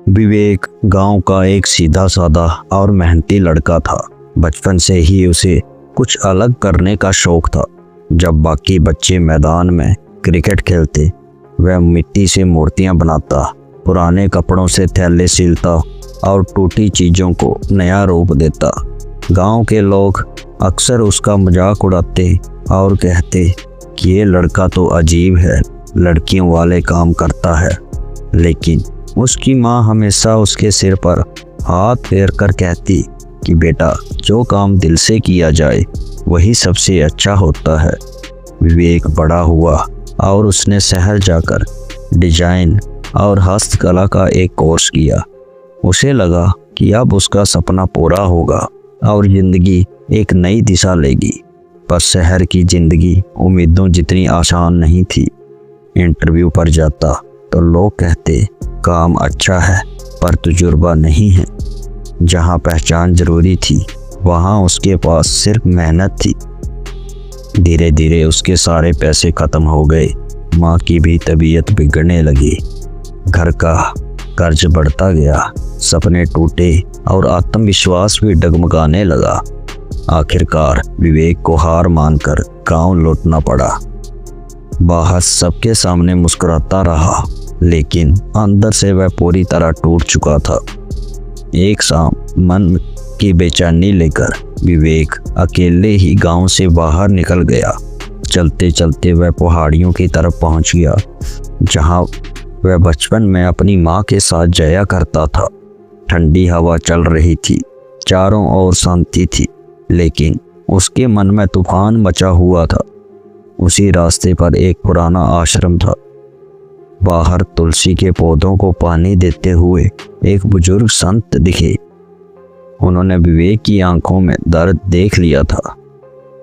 विवेक गांव का एक सीधा साधा और मेहनती लड़का था। बचपन से ही उसे कुछ अलग करने का शौक था। जब बाकी बच्चे मैदान में क्रिकेट खेलते, वह मिट्टी से मूर्तियां बनाता, पुराने कपड़ों से थैले सिलता और टूटी चीज़ों को नया रूप देता। गांव के लोग अक्सर उसका मजाक उड़ाते और कहते कि ये लड़का तो अजीब है, लड़कियों वाले काम करता है। लेकिन उसकी माँ हमेशा उसके सिर पर हाथ फेर कर कहती कि बेटा, जो काम दिल से किया जाए वही सबसे अच्छा होता है। विवेक बड़ा हुआ और उसने शहर जाकर डिजाइन और हस्तकला का एक कोर्स किया। उसे लगा कि अब उसका सपना पूरा होगा और ज़िंदगी एक नई दिशा लेगी। पर शहर की ज़िंदगी उम्मीदों जितनी आसान नहीं थी। इंटरव्यू पर जाता तो लोग कहते काम अच्छा है पर तजुर्बा नहीं है। जहाँ पहचान जरूरी थी वहाँ उसके पास सिर्फ मेहनत थी। धीरे धीरे उसके सारे पैसे खत्म हो गए। माँ की भी तबीयत बिगड़ने लगी। घर का कर्ज बढ़ता गया, सपने टूटे और आत्मविश्वास भी डगमगाने लगा। आखिरकार विवेक को हार मानकर गांव लौटना पड़ा। बाहर सबके सामने मुस्कुराता रहा, लेकिन अंदर से वह पूरी तरह टूट चुका था। एक शाम मन की बेचैनी लेकर विवेक अकेले ही गांव से बाहर निकल गया। चलते चलते वह पहाड़ियों की तरफ पहुंच गया, जहां वह बचपन में अपनी मां के साथ जाया करता था। ठंडी हवा चल रही थी, चारों ओर शांति थी, लेकिन उसके मन में तूफान मचा हुआ था। उसी रास्ते पर एक पुराना आश्रम था। बाहर तुलसी के पौधों को पानी देते हुए एक बुजुर्ग संत दिखे। उन्होंने विवेक की आंखों में दर्द देख लिया था।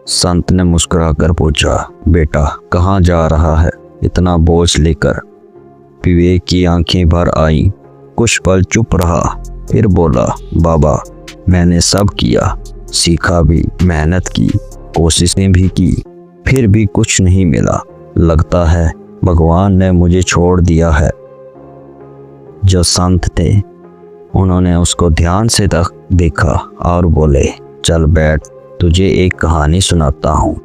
संत ने मुस्कुराकर पूछा, बेटा कहाँ जा रहा है इतना बोझ लेकर? विवेक की आंखें भर आईं। कुछ पल चुप रहा, फिर बोला, बाबा मैंने सब किया, सीखा भी, मेहनत की, कोशिशें भी की, फिर भी कुछ नहीं मिला। लगता है भगवान ने मुझे छोड़ दिया है। जो संत थे उन्होंने उसको ध्यान से देखा और बोले, चल बैठ, तुझे एक कहानी सुनाता हूँ।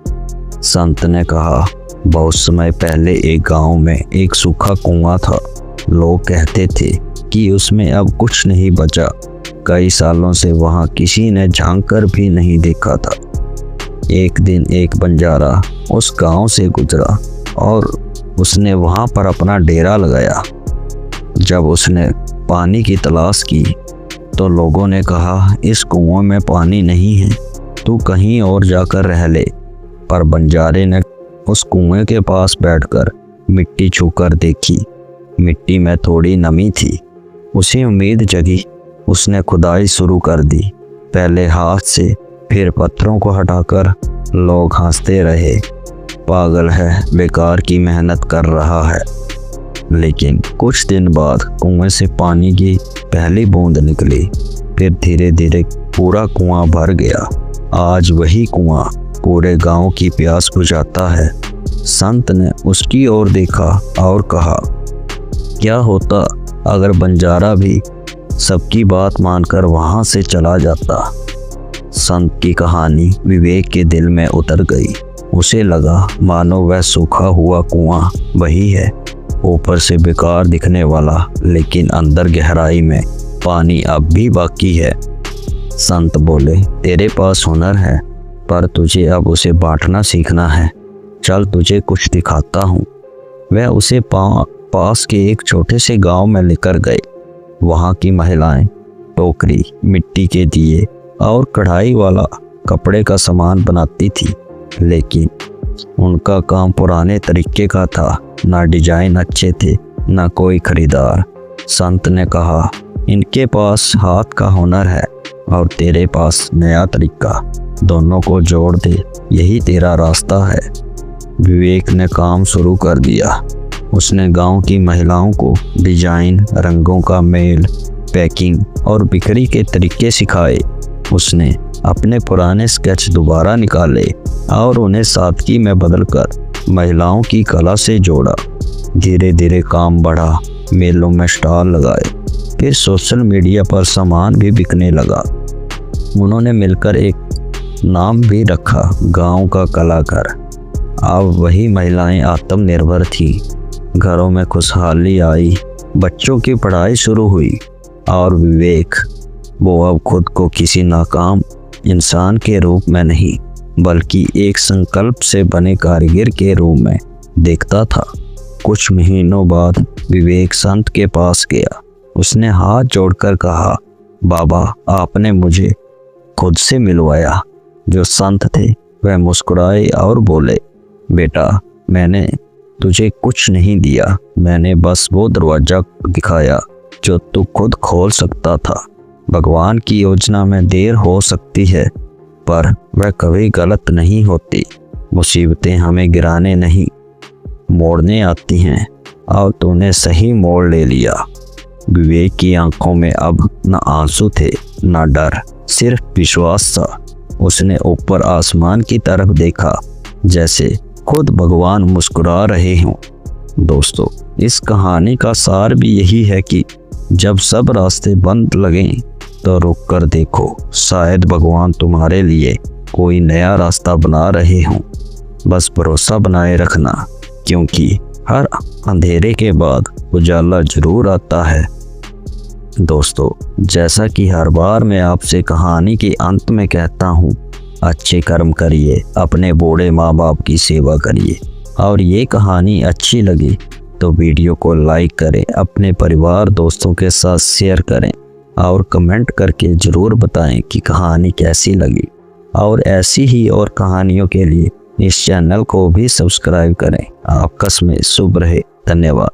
संत ने कहा, बहुत समय पहले एक गांव में एक सूखा कुआं था। लोग कहते थे कि उसमें अब कुछ नहीं बचा। कई सालों से वहां किसी ने झांक कर भी नहीं देखा था। एक दिन एक बंजारा उस गांव से गुजरा और उसने वहां पर अपना डेरा लगाया। जब उसने पानी की तलाश की तो लोगों ने कहा, इस कुएं में पानी नहीं है, तू कहीं और जाकर रह ले। पर बंजारे ने उस कुएं के पास बैठकर मिट्टी छूकर देखी। मिट्टी में थोड़ी नमी थी। उसे उम्मीद जगी। उसने खुदाई शुरू कर दी, पहले हाथ से, फिर पत्थरों को हटाकर। लोग हंसते रहे, पागल है, बेकार की मेहनत कर रहा है। लेकिन कुछ दिन बाद कुएं से पानी की पहली बूंद निकली। फिर धीरे धीरे पूरा कुआं भर गया। आज वही कुआं पूरे गांव की प्यास बुझाता है। संत ने उसकी ओर देखा और कहा, क्या होता अगर बंजारा भी सबकी बात मानकर वहां से चला जाता? संत की कहानी विवेक के दिल में उतर गई। उसे लगा मानो वह सूखा हुआ कुआं वही है, ऊपर से बेकार दिखने वाला, लेकिन अंदर गहराई में पानी अब भी बाकी है। संत बोले, तेरे पास हुनर है, पर तुझे अब उसे बांटना सीखना है। चल तुझे कुछ दिखाता हूँ। वह उसे पास के एक छोटे से गांव में लेकर गए। वहाँ की महिलाएं टोकरी, मिट्टी के दिए और कढ़ाई वाला कपड़े का सामान बनाती थी, लेकिन उनका काम पुराने तरीके का था। ना डिजाइन अच्छे थे, ना कोई खरीदार। संत ने कहा, इनके पास हाथ का हुनर है और तेरे पास नया तरीका, दोनों को जोड़ दे, यही तेरा रास्ता है। विवेक ने काम शुरू कर दिया। उसने गांव की महिलाओं को डिजाइन, रंगों का मेल, पैकिंग और बिक्री के तरीके सिखाए। उसने अपने पुराने स्केच दोबारा निकाले और उन्हें सादगी में बदलकर महिलाओं की कला से जोड़ा। धीरे धीरे काम बढ़ा। मेलों में स्टॉल लगाए, फिर सोशल मीडिया पर सामान भी बिकने लगा। उन्होंने मिलकर एक नाम भी रखा, गांव का कलाकार। अब वही महिलाएं आत्मनिर्भर थी, घरों में खुशहाली आई, बच्चों की पढ़ाई शुरू हुई और विवेक, वो अब खुद को किसी नाकाम इंसान के रूप में नहीं बल्कि एक संकल्प से बने कारीगर के रूप में देखता था। कुछ महीनों बाद विवेक संत के पास गया। उसने हाथ जोड़कर कहा, बाबा, आपने मुझे खुद से मिलवाया। जो संत थे वह मुस्कुराए और बोले, बेटा, मैंने तुझे कुछ नहीं दिया, मैंने बस वो दरवाज़ा दिखाया जो तू खुद खोल सकता था। भगवान की योजना में देर हो सकती है पर वह कभी गलत नहीं होती। मुसीबतें हमें गिराने नहीं, मोड़ने आती हैं और तूने सही मोड़ ले लिया। विवेक की आंखों में अब न आंसू थे न डर, सिर्फ विश्वास था। उसने ऊपर आसमान की तरफ देखा जैसे खुद भगवान मुस्कुरा रहे हों। दोस्तों, इस कहानी का सार भी यही है कि जब सब रास्ते बंद लगें तो रुक कर देखो, शायद भगवान तुम्हारे लिए कोई नया रास्ता बना रहे हों। बस भरोसा बनाए रखना, क्योंकि हर अंधेरे के बाद उजाला जरूर आता है। दोस्तों, जैसा कि हर बार मैं आपसे कहानी के अंत में कहता हूँ, अच्छे कर्म करिए, अपने बूढ़े माँ बाप की सेवा करिए। और ये कहानी अच्छी लगी तो वीडियो को लाइक करें, अपने परिवार दोस्तों के साथ शेयर करें और कमेंट करके ज़रूर बताएं कि कहानी कैसी लगी। और ऐसी ही और कहानियों के लिए इस चैनल को भी सब्सक्राइब करें। आपका समय शुभ रहे। धन्यवाद।